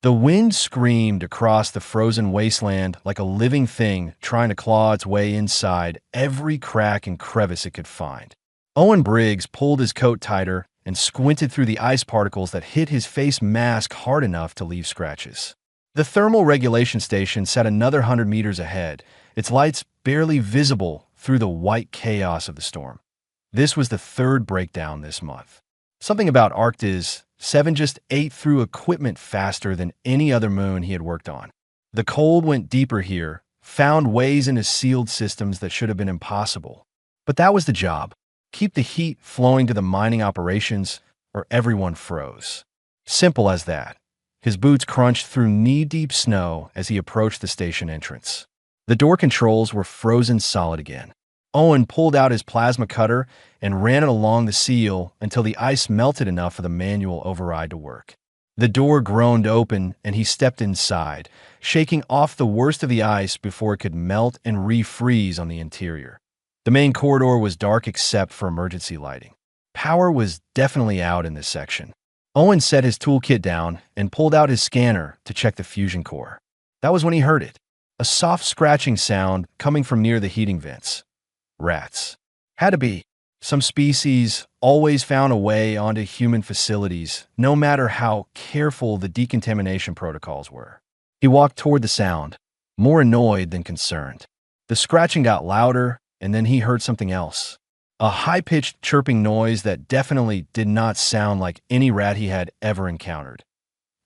The wind screamed across the frozen wasteland like a living thing trying to claw its way inside every crack and crevice it could find. Owen Briggs pulled his coat tighter and squinted through the ice particles that hit his face mask hard enough to leave scratches. The thermal regulation station sat another 100 meters ahead, its lights barely visible through the white chaos of the storm. This was the third breakdown this month. Something about Arctis 7 just ate through equipment faster than any other moon he had worked on. The cold went deeper here, found ways into sealed systems that should have been impossible. But that was the job. Keep the heat flowing to the mining operations, or everyone froze. Simple as that. His boots crunched through knee-deep snow as he approached the station entrance. The door controls were frozen solid again. Owen pulled out his plasma cutter and ran it along the seal until the ice melted enough for the manual override to work. The door groaned open and he stepped inside, shaking off the worst of the ice before it could melt and refreeze on the interior. The main corridor was dark except for emergency lighting. Power was definitely out in this section. Owen set his toolkit down and pulled out his scanner to check the fusion core. That was when he heard it, a soft scratching sound coming from near the heating vents. Rats. Had to be. Some species always found a way onto human facilities, no matter how careful the decontamination protocols were. He walked toward the sound, more annoyed than concerned. The scratching got louder, and then he heard something else. A high-pitched chirping noise that definitely did not sound like any rat he had ever encountered.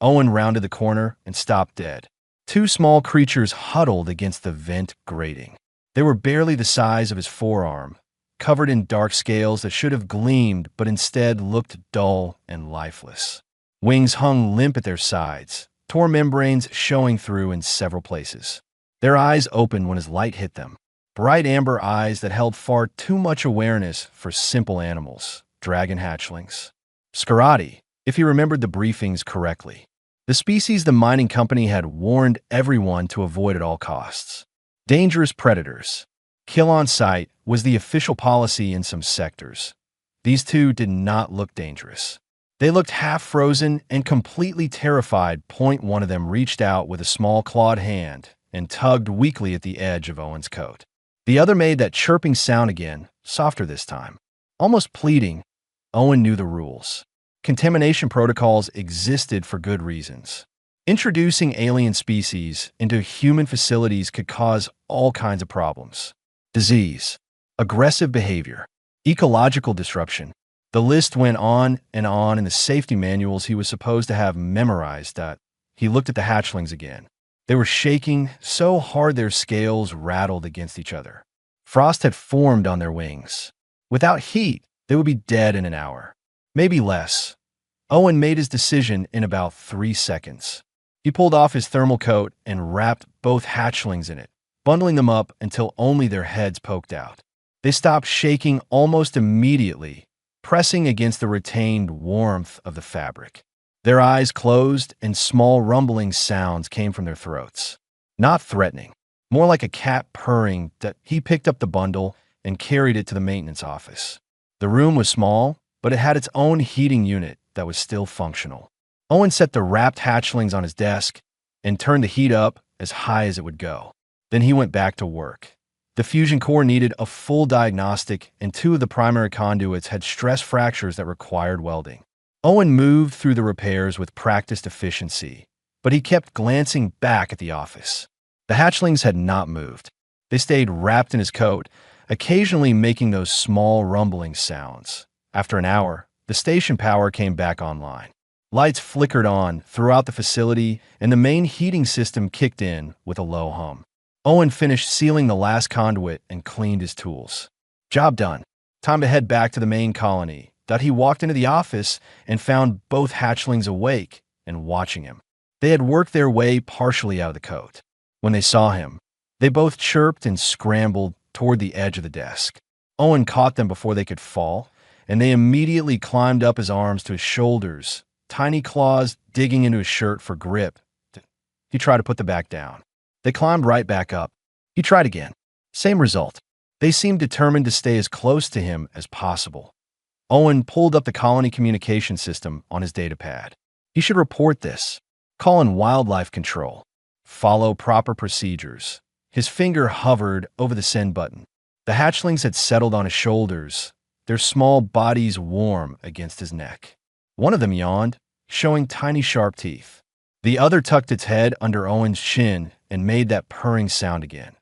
Owen rounded the corner and stopped dead. Two small creatures huddled against the vent grating. They were barely the size of his forearm, covered in dark scales that should have gleamed but instead looked dull and lifeless. Wings hung limp at their sides, torn membranes showing through in several places. Their eyes opened when his light hit them. Bright amber eyes that held far too much awareness for simple animals, dragon hatchlings. Scarati, if he remembered the briefings correctly. The species the mining company had warned everyone to avoid at all costs. Dangerous predators. Kill on sight was the official policy in some sectors. These two did not look dangerous. They looked half-frozen and completely terrified. One of them reached out with a small clawed hand and tugged weakly at the edge of Owen's coat. The other made that chirping sound again, softer this time. Almost pleading. Owen knew the rules. Contamination protocols existed for good reasons. Introducing alien species into human facilities could cause all kinds of problems. Disease, aggressive behavior, ecological disruption. The list went on in the safety manuals he was supposed to have memorized. He looked at the hatchlings again. They were shaking so hard their scales rattled against each other. Frost had formed on their wings. Without heat, they would be dead in an hour. Maybe less. Owen made his decision in about 3 seconds. He pulled off his thermal coat and wrapped both hatchlings in it, bundling them up until only their heads poked out. They stopped shaking almost immediately, pressing against the retained warmth of the fabric. Their eyes closed and small rumbling sounds came from their throats. Not threatening, more like a cat purring. That he picked up the bundle and carried it to the maintenance office. The room was small, but it had its own heating unit that was still functional. Owen set the wrapped hatchlings on his desk and turned the heat up as high as it would go. Then he went back to work. The fusion core needed a full diagnostic, and 2 of the primary conduits had stress fractures that required welding. Owen moved through the repairs with practiced efficiency, but he kept glancing back at the office. The hatchlings had not moved. They stayed wrapped in his coat, occasionally making those small rumbling sounds. After an hour, the station power came back online. Lights flickered on throughout the facility, and the main heating system kicked in with a low hum. Owen finished sealing the last conduit and cleaned his tools. Job done. Time to head back to the main colony. He walked into the office and found both hatchlings awake and watching him. They had worked their way partially out of the coat. When they saw him, they both chirped and scrambled toward the edge of the desk. Owen caught them before they could fall, and they immediately climbed up his arms to his shoulders, tiny claws digging into his shirt for grip. He tried to put them back down. They climbed right back up. He tried again. Same result. They seemed determined to stay as close to him as possible. Owen pulled up the colony communication system on his datapad. He should report this. Call in wildlife control. Follow proper procedures. His finger hovered over the send button. The hatchlings had settled on his shoulders, their small bodies warm against his neck. One of them yawned, showing tiny sharp teeth. The other tucked its head under Owen's chin and made that purring sound again.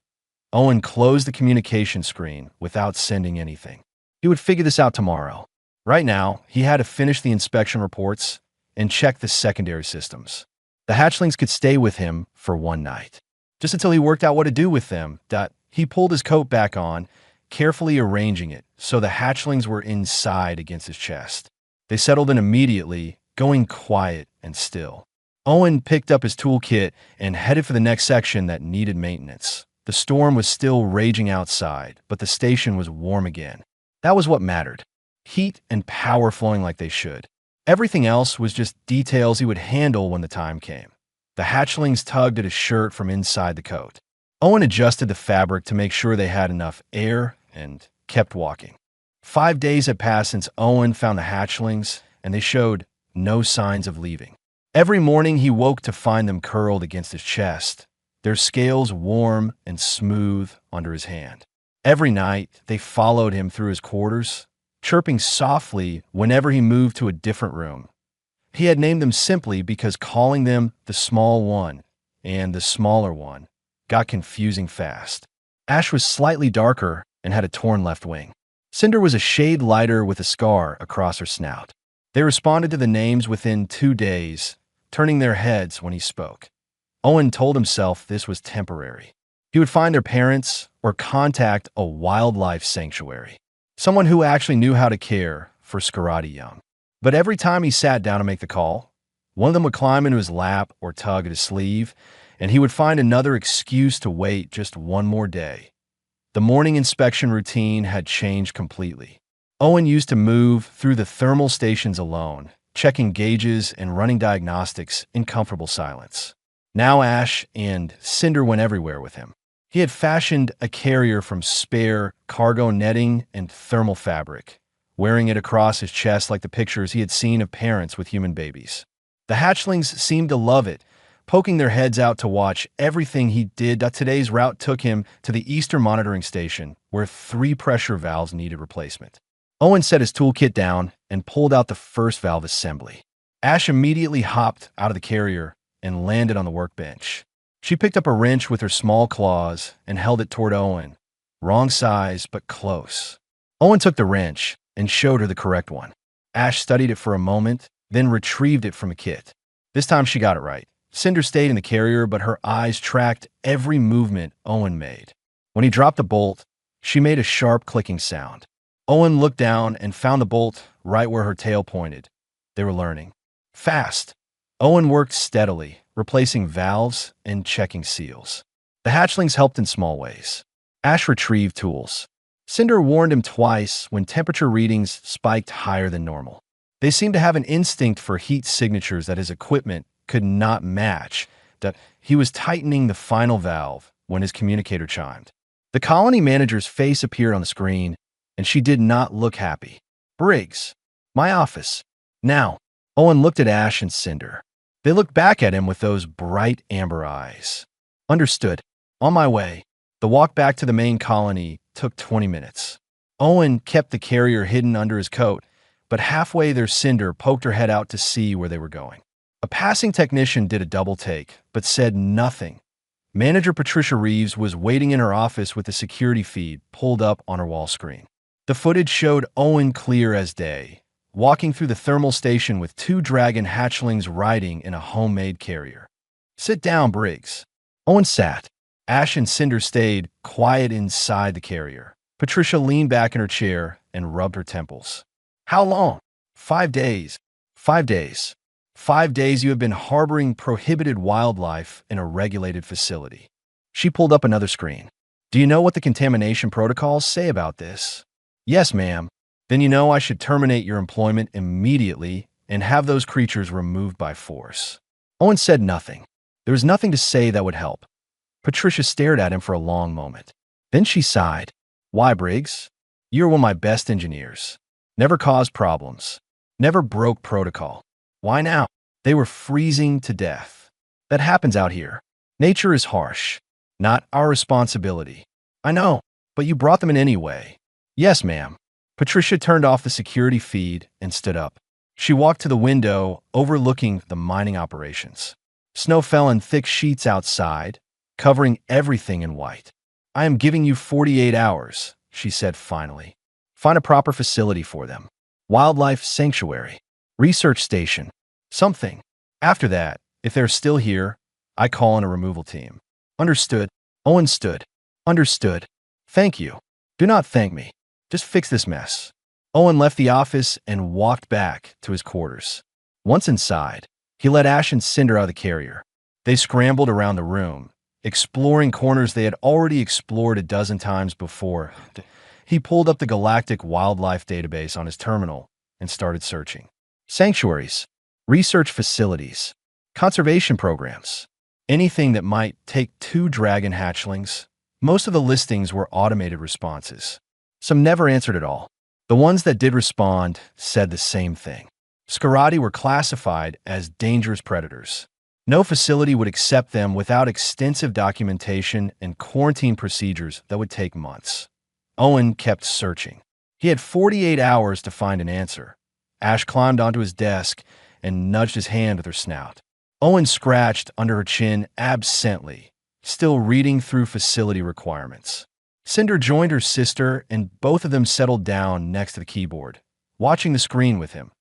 Owen closed the communication screen without sending anything. He would figure this out tomorrow. Right now, he had to finish the inspection reports and check the secondary systems. The hatchlings could stay with him for one night, just until he worked out what to do with them. He pulled his coat back on, carefully arranging it so the hatchlings were inside against his chest. They settled in immediately, going quiet and still. Owen picked up his toolkit and headed for the next section that needed maintenance. The storm was still raging outside, but the station was warm again. That was what mattered. Heat and power flowing like they should. Everything else was just details he would handle when the time came. The hatchlings tugged at his shirt from inside the coat. Owen adjusted the fabric to make sure they had enough air and kept walking. 5 days had passed since Owen found the hatchlings, and they showed no signs of leaving. Every morning he woke to find them curled against his chest, their scales warm and smooth under his hand. Every night they followed him through his quarters, chirping softly whenever he moved to a different room. He had named them simply because calling them the small one and the smaller one got confusing fast. Ash was slightly darker and had a torn left wing. Cinder was a shade lighter with a scar across her snout. They responded to the names within 2 days, turning their heads when he spoke. Owen told himself this was temporary. He would find their parents or contact a wildlife sanctuary, someone who actually knew how to care for Scarati young. But every time he sat down to make the call, one of them would climb into his lap or tug at his sleeve, and he would find another excuse to wait just one more day. The morning inspection routine had changed completely. Owen used to move through the thermal stations alone, checking gauges and running diagnostics in comfortable silence. Now Ash and Cinder went everywhere with him. He had fashioned a carrier from spare cargo netting and thermal fabric, wearing it across his chest like the pictures he had seen of parents with human babies. The hatchlings seemed to love it, poking their heads out to watch everything he did. Today's route took him to the Eastern Monitoring Station, where 3 pressure valves needed replacement. Owen set his toolkit down and pulled out the first valve assembly. Ash immediately hopped out of the carrier and landed on the workbench. She picked up a wrench with her small claws and held it toward Owen. Wrong size, but close. Owen took the wrench and showed her the correct one. Ash studied it for a moment, then retrieved it from a kit. This time she got it right. Cinder stayed in the carrier, but her eyes tracked every movement Owen made. When he dropped the bolt, she made a sharp clicking sound. Owen looked down and found the bolt right where her tail pointed. They were learning. Fast. Owen worked steadily, replacing valves and checking seals. The hatchlings helped in small ways. Ash retrieved tools. Cinder warned him twice when temperature readings spiked higher than normal. They seemed to have an instinct for heat signatures that his equipment could not match. That he was tightening the final valve when his communicator chimed. The colony manager's face appeared on the screen, and she did not look happy. "Briggs, my office." Now, Owen looked at Ash and Cinder. They looked back at him with those bright amber eyes. "Understood. On my way." The walk back to the main colony took 20 minutes. Owen kept the carrier hidden under his coat, but halfway there Cinder poked her head out to see where they were going. A passing technician did a double take, but said nothing. Manager Patricia Reeves was waiting in her office with the security feed pulled up on her wall screen. The footage showed Owen clear as day, walking through the thermal station with 2 dragon hatchlings riding in a homemade carrier. "Sit down, Briggs." Owen sat. Ash and Cinder stayed quiet inside the carrier. Patricia leaned back in her chair and rubbed her temples. "How long?" 5 days. 5 days. 5 days you have been harboring prohibited wildlife in a regulated facility. She pulled up another screen. "Do you know what the contamination protocols say about this?" "Yes, ma'am." "Then you know I should terminate your employment immediately and have those creatures removed by force." Owen said nothing. There was nothing to say that would help. Patricia stared at him for a long moment. Then she sighed. "Why, Briggs? You're one of my best engineers. Never caused problems. Never broke protocol. Why now?" They were freezing to death. That happens out here. Nature is harsh. Not our responsibility. I know, but you brought them in anyway. Yes, ma'am. Patricia turned off the security feed and stood up. She walked to the window overlooking the mining operations. Snow fell in thick sheets outside, covering everything in white. I am giving you 48 hours, she said finally. Find a proper facility for them. Wildlife sanctuary. Research station. Something. After that, if they're still here, I call in a removal team. Understood. Owen stood. Understood. Thank you. Do not thank me. Just fix this mess. Owen left the office and walked back to his quarters. Once inside, he let Ash and Cinder out of the carrier. They scrambled around the room, exploring corners they had already explored a dozen times before. He pulled up the Galactic Wildlife Database on his terminal and started searching. Sanctuaries, research facilities, conservation programs, anything that might take 2 dragon hatchlings. Most of the listings were automated responses. Some never answered at all. The ones that did respond said the same thing. Scarati were classified as dangerous predators. No facility would accept them without extensive documentation and quarantine procedures that would take months. Owen kept searching. He had 48 hours to find an answer. Ash climbed onto his desk and nudged his hand with her snout. Owen scratched under her chin absently, still reading through facility requirements. Cinder joined her sister, and both of them settled down next to the keyboard, watching the screen with him.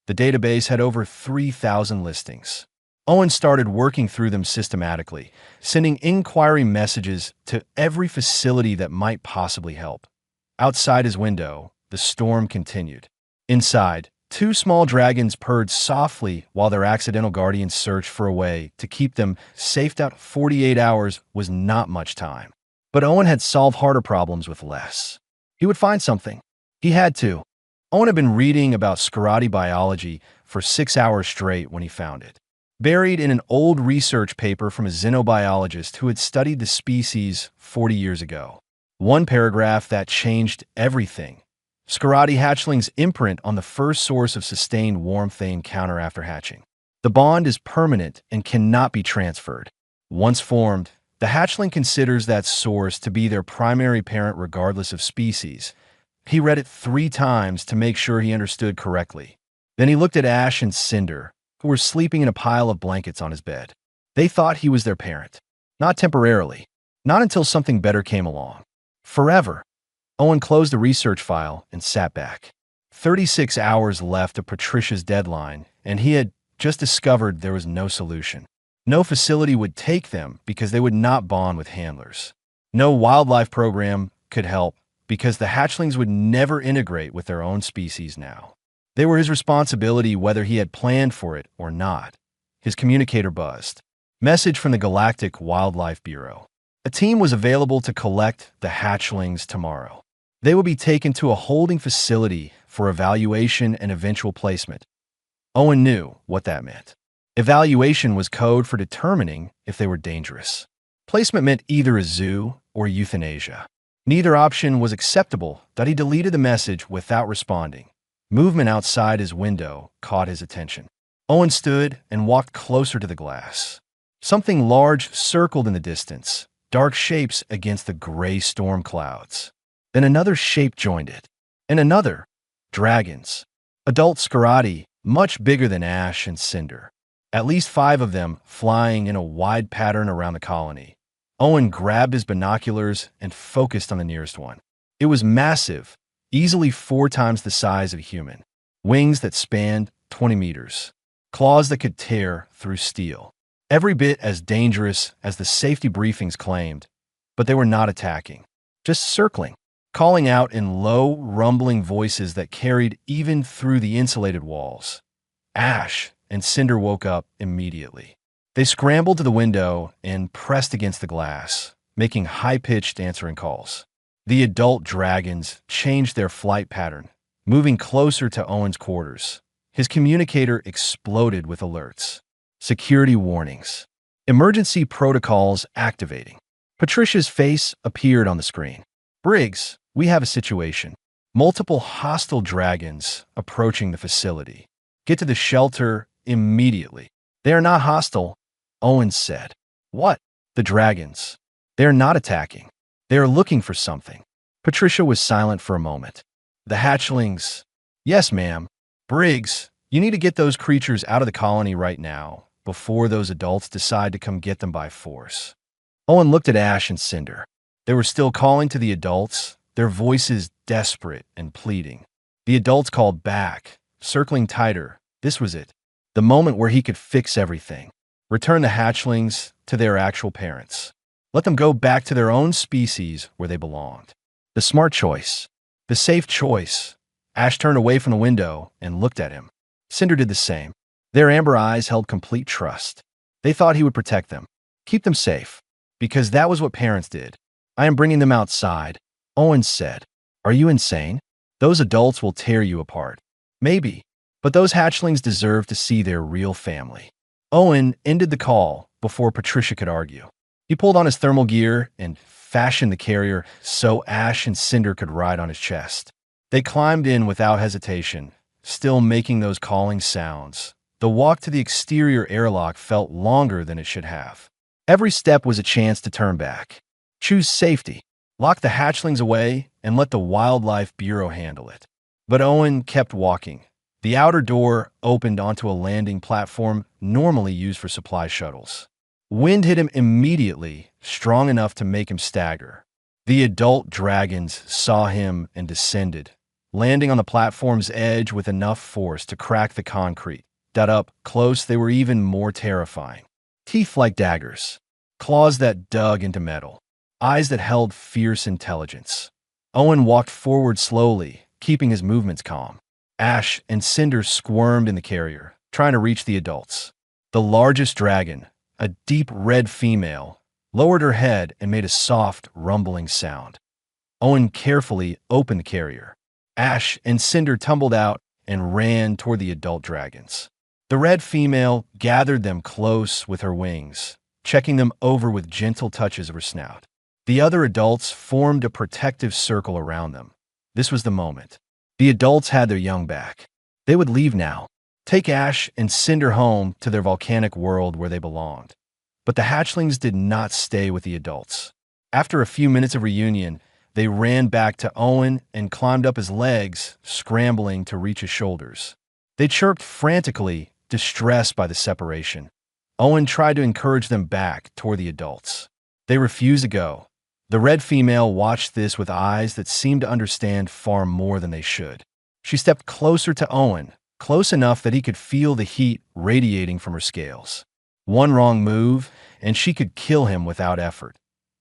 The database had over 3,000 listings. Owen started working through them systematically, sending inquiry messages to every facility that might possibly help. Outside his window, the storm continued. Inside, 2 small dragons purred softly while their accidental guardians searched for a way to keep them safe. 48 hours was not much time. But Owen had solved harder problems with less. He would find something. He had to. Owen had been reading about Scarati biology for 6 hours straight when he found it. Buried in an old research paper from a xenobiologist who had studied the species 40 years ago. One paragraph that changed everything. Scarati hatchlings imprint on the first source of sustained warmth they encounter after hatching. The bond is permanent and cannot be transferred. Once formed, the hatchling considers that source to be their primary parent regardless of species. He read it 3 times to make sure he understood correctly. Then he looked at Ash and Cinder, who were sleeping in a pile of blankets on his bed. They thought he was their parent. Not temporarily. Not until something better came along. Forever. Owen closed the research file and sat back. 36 hours left of Patricia's deadline, and he had just discovered there was no solution. No facility would take them because they would not bond with handlers. No wildlife program could help because the hatchlings would never integrate with their own species now. They were his responsibility whether he had planned for it or not. His communicator buzzed. Message from the Galactic Wildlife Bureau. A team was available to collect the hatchlings tomorrow. They would be taken to a holding facility for evaluation and eventual placement. Owen knew what that meant. Evaluation was code for determining if they were dangerous. Placement meant either a zoo or euthanasia. Neither option was acceptable, that he deleted the message without responding. Movement outside his window caught his attention. Owen stood and walked closer to the glass. Something large circled in the distance, dark shapes against the gray storm clouds. Then another shape joined it, and another. Dragons. Adult Scarati, much bigger than Ash and Cinder. At least 5 of them flying in a wide pattern around the colony. Owen grabbed his binoculars and focused on the nearest one. It was massive, easily 4 times the size of a human. Wings that spanned 20 meters. Claws that could tear through steel. Every bit as dangerous as the safety briefings claimed, but they were not attacking. Just circling, calling out in low, rumbling voices that carried even through the insulated walls. Ash and Cinder woke up immediately. They scrambled to the window and pressed against the glass, making high-pitched answering calls. The adult dragons changed their flight pattern, moving closer to Owen's quarters. His communicator exploded with alerts. Security warnings. Emergency protocols activating. Patricia's face appeared on the screen. Briggs, we have a situation. Multiple hostile dragons approaching the facility. Get to the shelter immediately. They are not hostile. Owen said. What? The dragons. They are not attacking. They are looking for something. Patricia was silent for a moment. The hatchlings. Yes, ma'am. Briggs, you need to get those creatures out of the colony right now, before those adults decide to come get them by force. Owen looked at Ash and Cinder. They were still calling to the adults, their voices desperate and pleading. The adults called back, circling tighter. This was it. The moment where he could fix everything. Return the hatchlings to their actual parents. Let them go back to their own species where they belonged. The smart choice. The safe choice. Ash turned away from the window and looked at him. Cinder did the same. Their amber eyes held complete trust. They thought he would protect them, keep them safe, because that was what parents did. I am bringing them outside, Owen said. Are you insane? Those adults will tear you apart. Maybe, but those hatchlings deserve to see their real family. Owen ended the call before Patricia could argue. He pulled on his thermal gear and fashioned the carrier so Ash and Cinder could ride on his chest. They climbed in without hesitation, still making those calling sounds. The walk to the exterior airlock felt longer than it should have. Every step was a chance to turn back. Choose safety. Lock the hatchlings away and let the Wildlife Bureau handle it. But Owen kept walking. The outer door opened onto a landing platform normally used for supply shuttles. Wind hit him immediately, strong enough to make him stagger. The adult dragons saw him and descended, landing on the platform's edge with enough force to crack the concrete. Up close, they were even more terrifying. Teeth like daggers, claws that dug into metal, eyes that held fierce intelligence. Owen walked forward slowly, keeping his movements calm. Ash and Cinder squirmed in the carrier, trying to reach the adults. The largest dragon, a deep red female, lowered her head and made a soft, rumbling sound. Owen carefully opened the carrier. Ash and Cinder tumbled out and ran toward the adult dragons. The red female gathered them close with her wings, checking them over with gentle touches of her snout. The other adults formed a protective circle around them. This was the moment. The adults had their young back. They would leave now, take Ash and Cinder home to their volcanic world where they belonged. But the hatchlings did not stay with the adults. After a few minutes of reunion, they ran back to Owen and climbed up his legs, scrambling to reach his shoulders. They chirped frantically, distressed by the separation. Owen tried to encourage them back toward the adults. They refused to go. The red female watched this with eyes that seemed to understand far more than they should. She stepped closer to Owen, close enough that he could feel the heat radiating from her scales. One wrong move, and she could kill him without effort.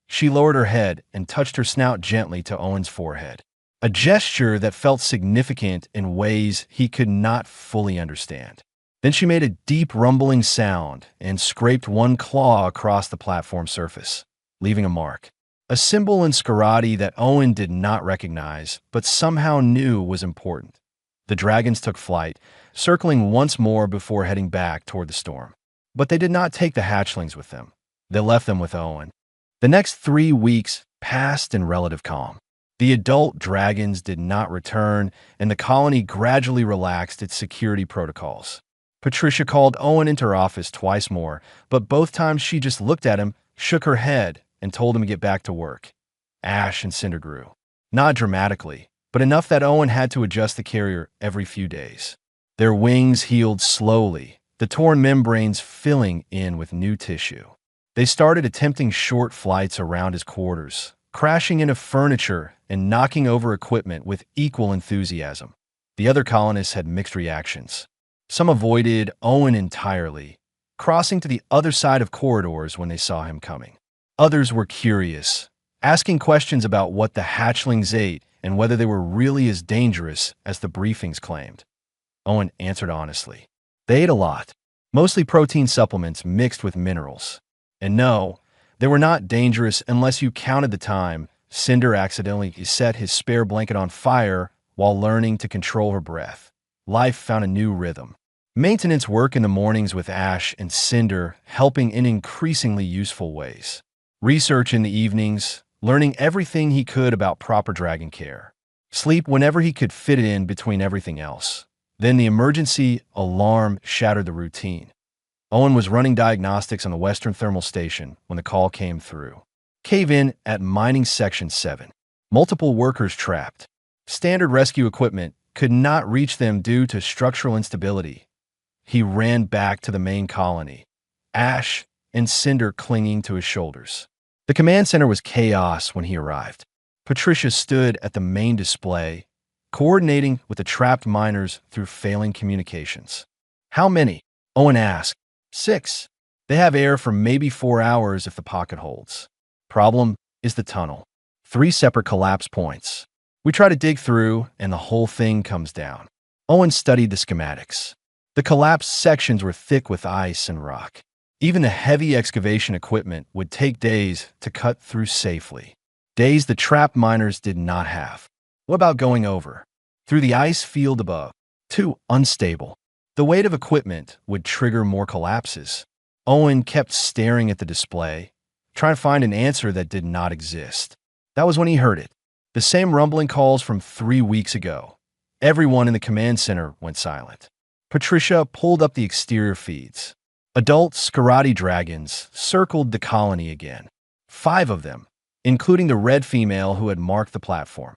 She lowered her head and touched her snout gently to Owen's forehead, a gesture that felt significant in ways he could not fully understand. Then she made a deep rumbling sound and scraped one claw across the platform surface, leaving a mark. A symbol in Scarati that Owen did not recognize, but somehow knew was important. The dragons took flight, circling once more before heading back toward the storm. But they did not take the hatchlings with them. They left them with Owen. The next 3 weeks passed in relative calm. The adult dragons did not return, and the colony gradually relaxed its security protocols. Patricia called Owen into her office twice more, but both times she just looked at him, shook her head, and told him to get back to work. Ash and Cinder grew. Not dramatically, but enough that Owen had to adjust the carrier every few days. Their wings healed slowly, the torn membranes filling in with new tissue. They started attempting short flights around his quarters, crashing into furniture and knocking over equipment with equal enthusiasm. The other colonists had mixed reactions. Some avoided Owen entirely, crossing to the other side of corridors when they saw him coming. Others were curious, asking questions about what the hatchlings ate and whether they were really as dangerous as the briefings claimed. Owen answered honestly. They ate a lot, mostly protein supplements mixed with minerals. And no, they were not dangerous unless you counted the time Cinder accidentally set his spare blanket on fire while learning to control her breath. Life found a new rhythm. Maintenance work in the mornings with Ash and Cinder helping in increasingly useful ways. Research in the evenings, learning everything he could about proper dragon care. Sleep whenever he could fit it in between everything else. Then the emergency alarm shattered the routine. Owen was running diagnostics on the Western Thermal Station when the call came through. Cave-in at Mining Section 7. Multiple workers trapped. Standard rescue equipment could not reach them due to structural instability. He ran back to the main colony, ash and cinder clinging to his shoulders. The command center was chaos when he arrived. Patricia stood at the main display, coordinating with the trapped miners through failing communications. How many? Owen asked. 6. They have air for maybe 4 hours if the pocket holds. Problem is the tunnel. 3 separate collapse points. We try to dig through, and the whole thing comes down. Owen studied the schematics. The collapsed sections were thick with ice and rock. Even the heavy excavation equipment would take days to cut through safely. Days the trapped miners did not have. What about going over? Through the ice field above? Too unstable. The weight of equipment would trigger more collapses. Owen kept staring at the display, trying to find an answer that did not exist. That was when he heard it. The same rumbling calls from 3 weeks ago. Everyone in the command center went silent. Patricia pulled up the exterior feeds. Adult Scarati dragons circled the colony again. 5 of them, including the red female who had marked the platform.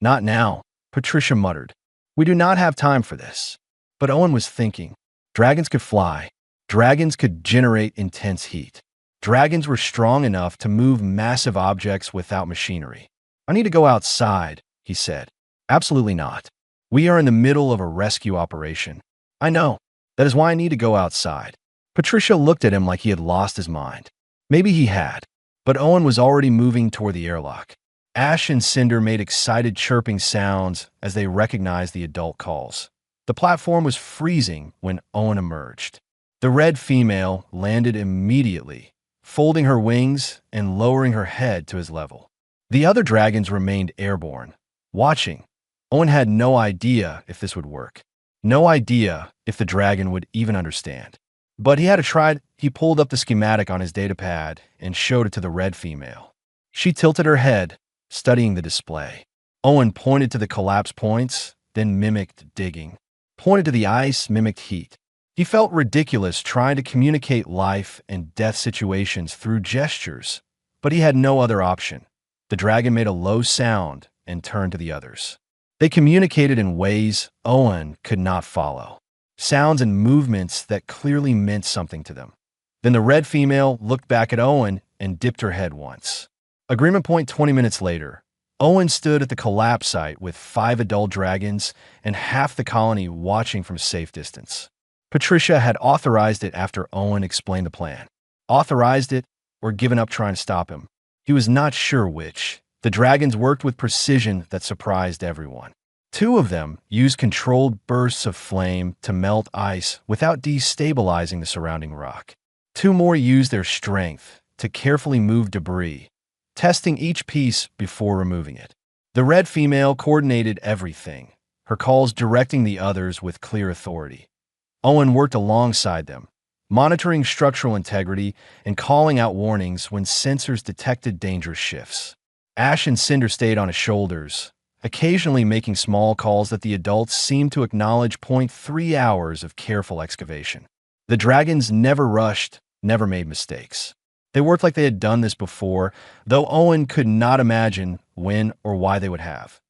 Not now, Patricia muttered. We do not have time for this. But Owen was thinking. Dragons could fly. Dragons could generate intense heat. Dragons were strong enough to move massive objects without machinery. I need to go outside, he said. Absolutely not. We are in the middle of a rescue operation. I know. That is why I need to go outside. Patricia looked at him like he had lost his mind. Maybe he had, but Owen was already moving toward the airlock. Ash and Cinder made excited chirping sounds as they recognized the adult calls. The platform was freezing when Owen emerged. The red female landed immediately, folding her wings and lowering her head to his level. The other dragons remained airborne, watching. Owen had no idea if this would work. No idea if the dragon would even understand. But he had to try. He pulled up the schematic on his datapad and showed it to the red female. She tilted her head, studying the display. Owen pointed to the collapse points, then mimicked digging. Pointed to the ice, mimicked heat. He felt ridiculous trying to communicate life and death situations through gestures, but he had no other option. The dragon made a low sound and turned to the others. They communicated in ways Owen could not follow. Sounds and movements that clearly meant something to them. Then the red female looked back at Owen and dipped her head once. Agreement point 20 minutes later. Owen stood at the collapse site with 5 adult dragons and half the colony watching from a safe distance. Patricia had authorized it after Owen explained the plan. Authorized it or given up trying to stop him. He was not sure which. The dragons worked with precision that surprised everyone. 2 of them used controlled bursts of flame to melt ice without destabilizing the surrounding rock. 2 more used their strength to carefully move debris, testing each piece before removing it. The red female coordinated everything, her calls directing the others with clear authority. Owen worked alongside them, monitoring structural integrity and calling out warnings when sensors detected dangerous shifts. Ash and Cinder stayed on his shoulders, occasionally making small calls that the adults seemed to acknowledge. 3 hours of careful excavation. The dragons never rushed, never made mistakes. They worked like they had done this before, though Owen could not imagine when or why they would have.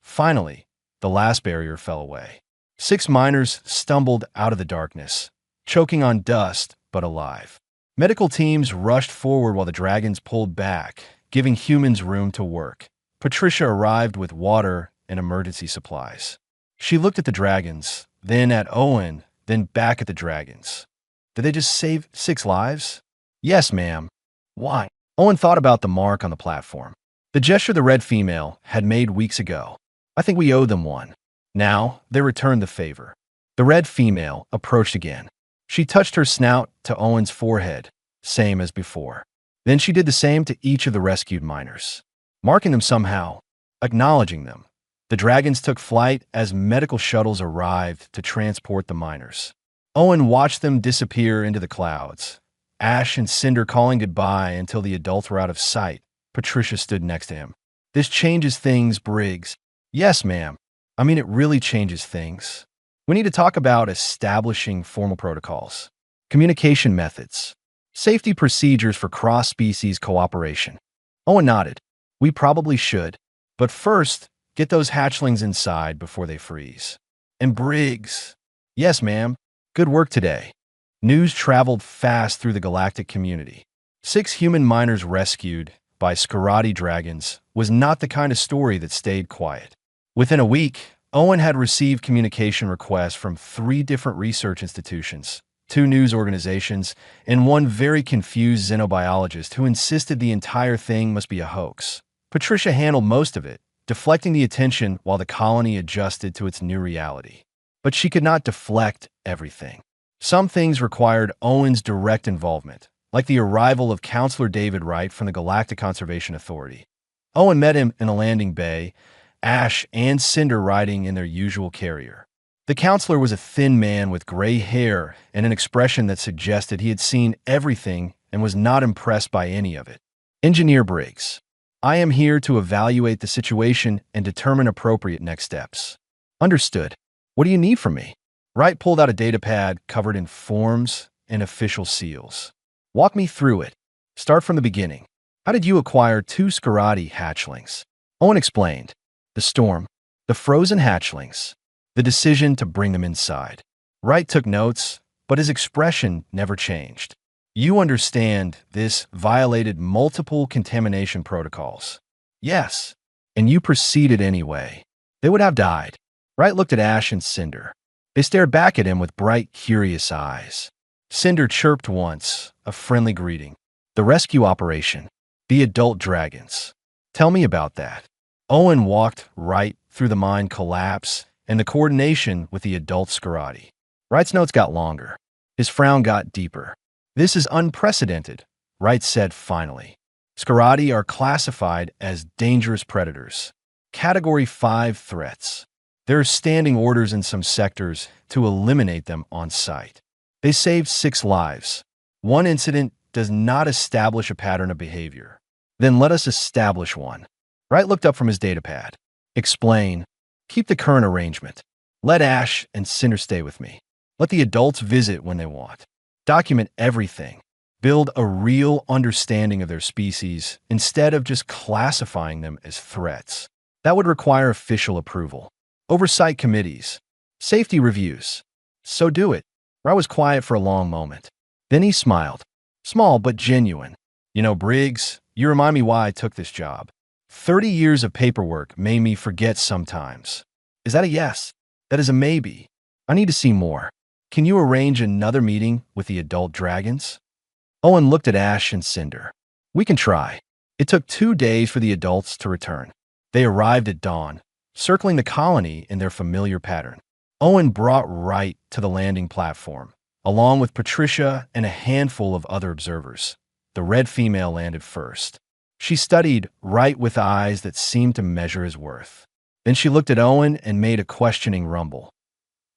Finally, the last barrier fell away. 6 miners stumbled out of the darkness, choking on dust but alive. Medical teams rushed forward while the dragons pulled back, giving humans room to work. Patricia arrived with water and emergency supplies. She looked at the dragons, then at Owen, then back at the dragons. Did they just save 6 lives? Yes, ma'am. Why? Owen thought about the mark on the platform. The gesture the red female had made weeks ago. I think we owed them one. Now, they returned the favor. The red female approached again. She touched her snout to Owen's forehead, same as before. Then she did the same to each of the rescued miners, marking them somehow, acknowledging them. The dragons took flight as medical shuttles arrived to transport the miners. Owen watched them disappear into the clouds, Ash and Cinder calling goodbye until the adults were out of sight. Patricia stood next to him. This changes things, Briggs. Yes, ma'am. I mean, it really changes things. We need to talk about establishing formal protocols. Communication methods. Safety procedures for cross-species cooperation. Owen nodded. We probably should. But first, get those hatchlings inside before they freeze. And Briggs. Yes, ma'am. Good work today. News traveled fast through the galactic community. 6 human miners rescued by Scarati dragons was not the kind of story that stayed quiet. Within a week, Owen had received communication requests from 3 different research institutions, 2 news organizations, and 1 very confused xenobiologist who insisted the entire thing must be a hoax. Patricia handled most of it, deflecting the attention while the colony adjusted to its new reality. But she could not deflect everything. Some things required Owen's direct involvement, like the arrival of Counselor David Wright from the Galactic Conservation Authority. Owen met him in a landing bay, Ash and Cinder riding in their usual carrier. The counselor was a thin man with gray hair and an expression that suggested he had seen everything and was not impressed by any of it. Engineer Briggs, I am here to evaluate the situation and determine appropriate next steps. Understood. What do you need from me? Wright pulled out a datapad covered in forms and official seals. Walk me through it. Start from the beginning. How did you acquire 2 Scarati hatchlings? Owen explained. The storm, the frozen hatchlings, the decision to bring them inside. Wright took notes, but his expression never changed. You understand this violated multiple contamination protocols. Yes, and you proceeded anyway. They would have died. Wright looked at Ash and Cinder. They stared back at him with bright, curious eyes. Cinder chirped once, a friendly greeting. The rescue operation. The adult dragons. Tell me about that. Owen walked right through the mine collapse and the coordination with the adult Scarati. Wright's notes got longer. His frown got deeper. This is unprecedented, Wright said finally. Scarati are classified as dangerous predators. Category 5 threats. There are standing orders in some sectors to eliminate them on site. They saved 6 lives. One incident does not establish a pattern of behavior. Then let us establish one. Wright looked up from his datapad. Explain. Keep the current arrangement. Let Ash and Cinder stay with me. Let the adults visit when they want. Document everything. Build a real understanding of their species instead of just classifying them as threats. That would require official approval. Oversight committees. Safety reviews. So do it. Wright was quiet for a long moment. Then he smiled. Small but genuine. You know, Briggs, you remind me why I took this job. 30 years of paperwork made me forget sometimes. Is that a yes? That is a maybe. I need to see more. Can you arrange another meeting with the adult dragons? Owen looked at Ash and Cinder. We can try. It took 2 days for the adults to return. They arrived at dawn, circling the colony in their familiar pattern. Owen brought Wright to the landing platform, along with Patricia and a handful of other observers. The red female landed first. She studied Wright with eyes that seemed to measure his worth. Then she looked at Owen and made a questioning rumble.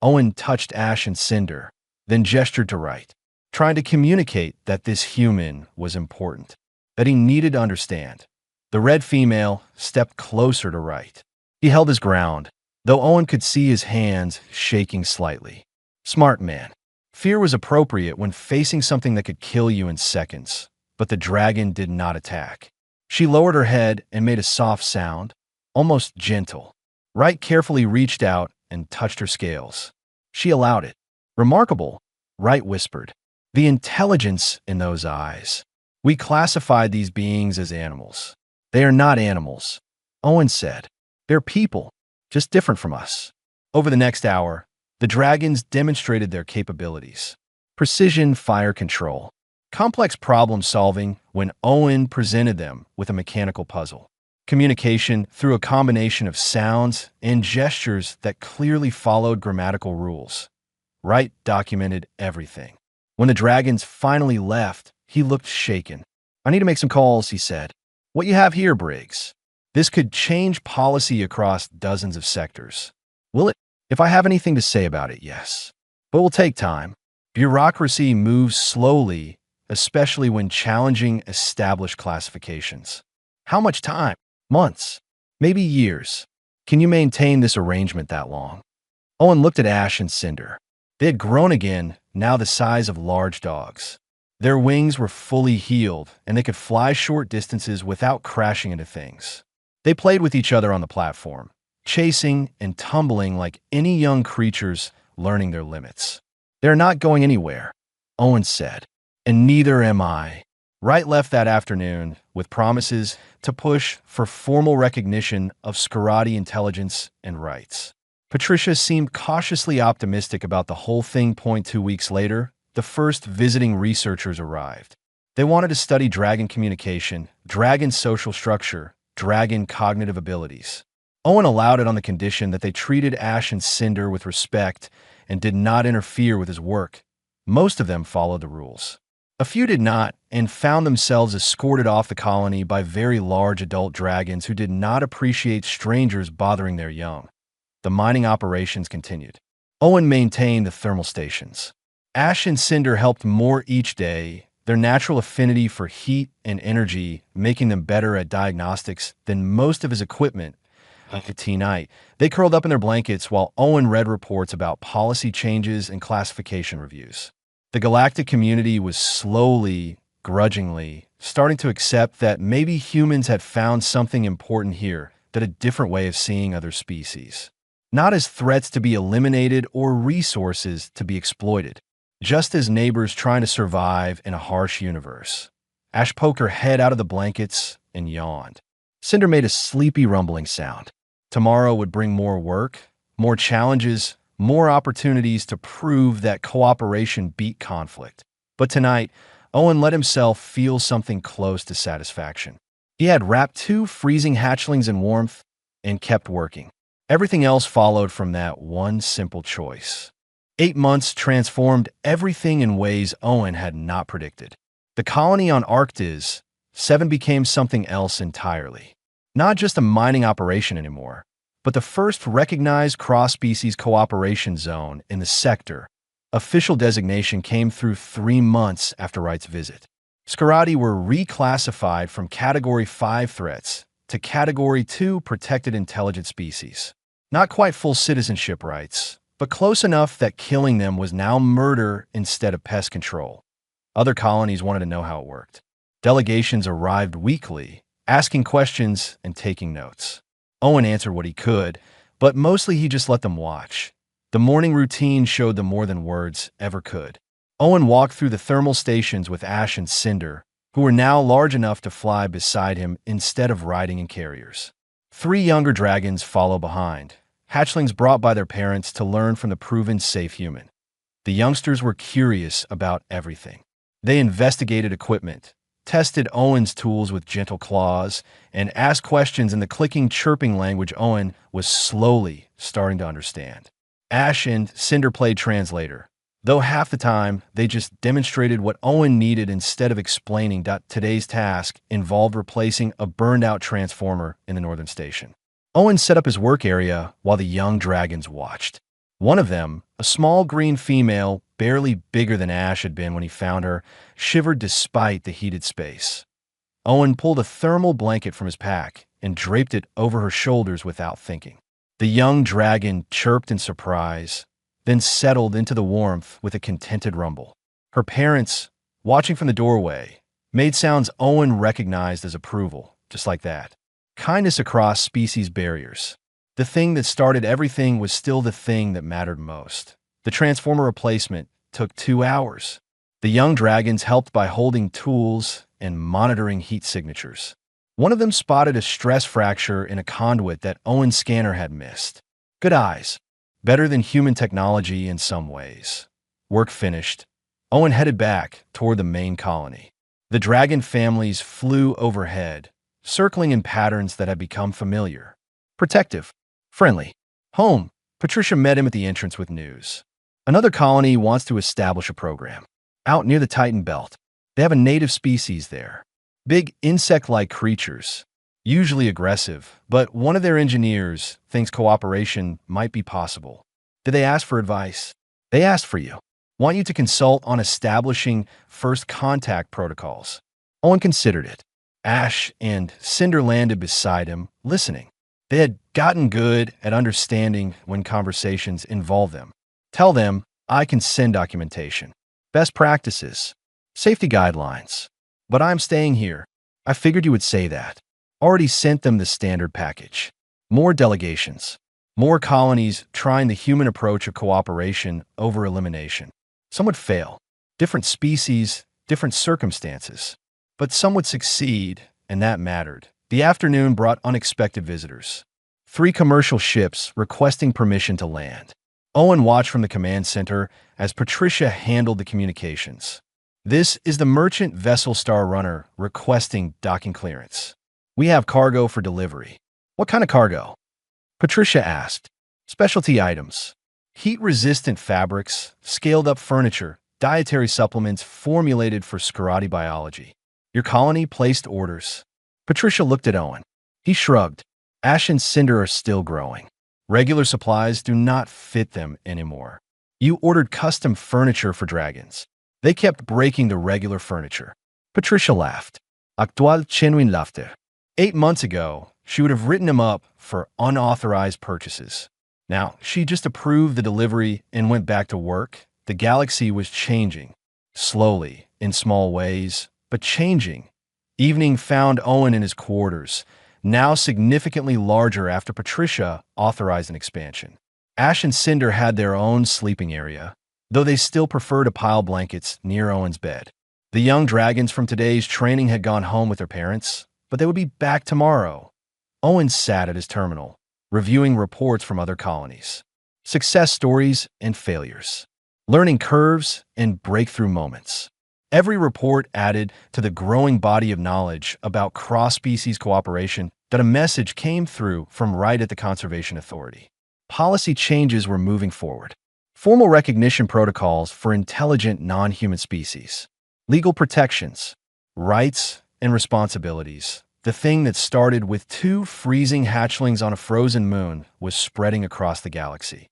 Owen touched Ash and Cinder, then gestured to Wright, trying to communicate that this human was important, that he needed to understand. The red female stepped closer to Wright. He held his ground, though Owen could see his hands shaking slightly. Smart man. Fear was appropriate when facing something that could kill you in seconds, but the dragon did not attack. She lowered her head and made a soft sound, almost gentle. Wright carefully reached out and touched her scales. She allowed it. Remarkable, Wright whispered. The intelligence in those eyes. We classified these beings as animals. They are not animals, Owen said. They're people, just different from us. Over the next hour, the dragons demonstrated their capabilities. Precision fire control. Complex problem solving when Owen presented them with a mechanical puzzle. Communication through a combination of sounds and gestures that clearly followed grammatical rules. Wright documented everything. When the dragons finally left, he looked shaken. I need to make some calls, he said. What you have here, Briggs? This could change policy across dozens of sectors. Will it? If I have anything to say about it, yes. But it will take time. Bureaucracy moves slowly, especially when challenging established classifications. How much time? Months, maybe years. Can you maintain this arrangement that long? Owen looked at Ash and Cinder. They had grown again, now the size of large dogs. Their wings were fully healed, and they could fly short distances without crashing into things. They played with each other on the platform, chasing and tumbling like any young creatures learning their limits. "They're not going anywhere," Owen said, "and neither am I." Wright left that afternoon with promises to push for formal recognition of Scarati intelligence and rights. Patricia seemed cautiously optimistic about the whole thing. 2 weeks later, the first visiting researchers arrived. They wanted to study dragon communication, dragon social structure, dragon cognitive abilities. Owen allowed it on the condition that they treated Ash and Cinder with respect and did not interfere with his work. Most of them followed the rules. A few did not, and found themselves escorted off the colony by very large adult dragons who did not appreciate strangers bothering their young. The mining operations continued. Owen maintained the thermal stations. Ash and Cinder helped more each day, their natural affinity for heat and energy making them better at diagnostics than most of his equipment. Night, they curled up in their blankets while Owen read reports about policy changes and classification reviews. The galactic community was slowly, grudgingly, starting to accept that maybe humans had found something important here, that a different way of seeing other species. Not as threats to be eliminated or resources to be exploited, just as neighbors trying to survive in a harsh universe. Ash poked her head out of the blankets and yawned. Cinder made a sleepy rumbling sound. Tomorrow would bring more work, more challenges, more opportunities to prove that cooperation beat conflict. But tonight, Owen let himself feel something close to satisfaction. He had wrapped 2 freezing hatchlings in warmth and kept working. Everything else followed from that one simple choice. 8 months transformed everything in ways Owen had not predicted. The colony on Arctis 7 became something else entirely. Not just a mining operation anymore, but the first recognized cross-species cooperation zone in the sector. Official designation came through 3 months after Wright's visit. Scarati were reclassified from Category 5 threats to Category 2 protected intelligent species. Not quite full citizenship rights, but close enough that killing them was now murder instead of pest control. Other colonies wanted to know how it worked. Delegations arrived weekly, asking questions and taking notes. Owen answered what he could, but mostly he just let them watch. The morning routine showed them more than words ever could. Owen walked through the thermal stations with Ash and Cinder, who were now large enough to fly beside him instead of riding in carriers. 3 younger dragons followed behind, hatchlings brought by their parents to learn from the proven safe human. The youngsters were curious about everything. They investigated equipment, tested Owen's tools with gentle claws, and asked questions in the clicking, chirping language Owen was slowly starting to understand. Ash and Cinder played translator, though half the time they just demonstrated what Owen needed instead of explaining. Today's task involved replacing a burned-out transformer in the northern station. Owen set up his work area while the young dragons watched. One of them, a small green female, barely bigger than Ash had been when he found her, shivered despite the heated space. Owen pulled a thermal blanket from his pack and draped it over her shoulders without thinking. The young dragon chirped in surprise, then settled into the warmth with a contented rumble. Her parents, watching from the doorway, made sounds Owen recognized as approval, just like that. Kindness across species barriers. The thing that started everything was still the thing that mattered most. The transformer replacement took 2 hours. The young dragons helped by holding tools and monitoring heat signatures. One of them spotted a stress fracture in a conduit that Owen's scanner had missed. Good eyes. Better than human technology in some ways. Work finished. Owen headed back toward the main colony. The dragon families flew overhead, circling in patterns that had become familiar. Protective. Friendly. Home. Patricia met him at the entrance with news. Another colony wants to establish a program. Out near the Titan Belt. They have a native species there. Big insect-like creatures. Usually aggressive, but one of their engineers thinks cooperation might be possible. Did they ask for advice? They asked for you. Want you to consult on establishing first contact protocols. Owen considered it. Ash and Cinder landed beside him, listening. They had gotten good at understanding when conversations involved them. Tell them, I can send documentation, best practices, safety guidelines. But I'm staying here. I figured you would say that. Already sent them the standard package. More delegations. More colonies trying the human approach of cooperation over elimination. Some would fail. Different species, different circumstances. But some would succeed, and that mattered. The afternoon brought unexpected visitors. 3 commercial ships requesting permission to land. Owen watched from the command center as Patricia handled the communications. This is the merchant vessel Star Runner requesting docking clearance. We have cargo for delivery. What kind of cargo? Patricia asked. Specialty items. Heat-resistant fabrics, scaled-up furniture, dietary supplements formulated for Scarati biology. Your colony placed orders. Patricia looked at Owen. He shrugged. Ash and Cinder are still growing. Regular supplies do not fit them anymore. You ordered custom furniture for dragons. They kept breaking the regular furniture. Patricia laughed. Actual genuine laughter. 8 months ago, she would have written him up for unauthorized purchases. Now, she just approved the delivery and went back to work. The galaxy was changing. Slowly, in small ways, but changing. Evening found Owen in his quarters, now significantly larger after Patricia authorized an expansion. Ash and Cinder had their own sleeping area, though they still preferred to pile blankets near Owen's bed. The young dragons from today's training had gone home with their parents, but they would be back tomorrow. Owen sat at his terminal, reviewing reports from other colonies. Success stories and failures. Learning curves and breakthrough moments. Every report added to the growing body of knowledge about cross-species cooperation that a message came through from right at the Conservation Authority. Policy changes were moving forward. Formal recognition protocols for intelligent non-human species. Legal protections. Rights and responsibilities. The thing that started with 2 freezing hatchlings on a frozen moon was spreading across the galaxy.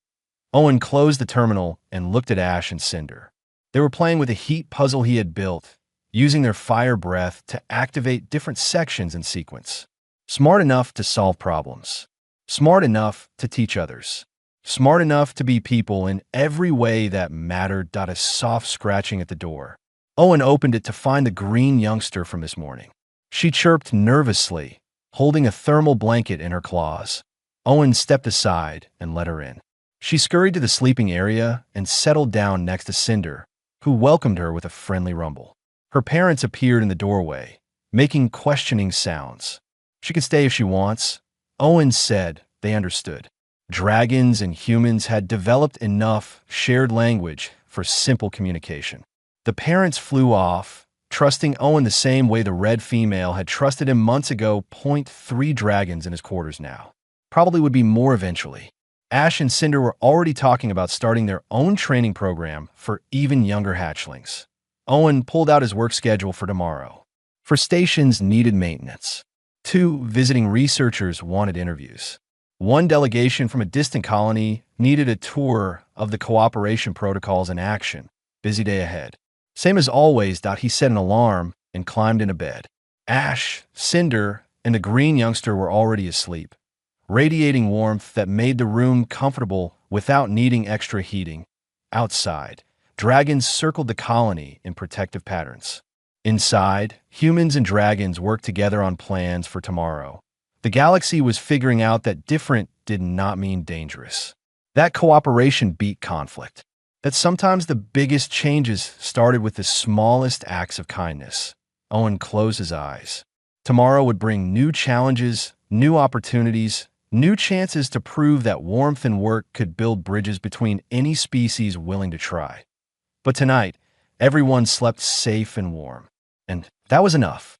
Owen closed the terminal and looked at Ash and Cinder. They were playing with a heat puzzle he had built, using their fire breath to activate different sections in sequence. Smart enough to solve problems. Smart enough to teach others. Smart enough to be people in every way that mattered. A soft scratching at the door. Owen opened it to find the green youngster from this morning. She chirped nervously, holding a thermal blanket in her claws. Owen stepped aside and let her in. She scurried to the sleeping area and settled down next to Cinder, who welcomed her with a friendly rumble. Her parents appeared in the doorway, making questioning sounds. She can stay if she wants. Owen said they understood. Dragons and humans had developed enough shared language for simple communication. The parents flew off, trusting Owen the same way the red female had trusted him months ago. 3 dragons in his quarters now. Probably would be more eventually. Ash and Cinder were already talking about starting their own training program for even younger hatchlings. Owen pulled out his work schedule for tomorrow. For stations needed maintenance. 2 visiting researchers wanted interviews. 1 delegation from a distant colony needed a tour of the cooperation protocols in action. Busy day ahead. Same as always. He set an alarm and climbed into bed. Ash, Cinder, and the green youngster were already asleep, radiating warmth that made the room comfortable without needing extra heating. Outside, dragons circled the colony in protective patterns. Inside, humans and dragons worked together on plans for tomorrow. The galaxy was figuring out that different did not mean dangerous. That cooperation beat conflict. That sometimes the biggest changes started with the smallest acts of kindness. Owen closed his eyes. Tomorrow would bring new challenges, new opportunities, new chances to prove that warmth and work could build bridges between any species willing to try. But tonight, everyone slept safe and warm. And that was enough.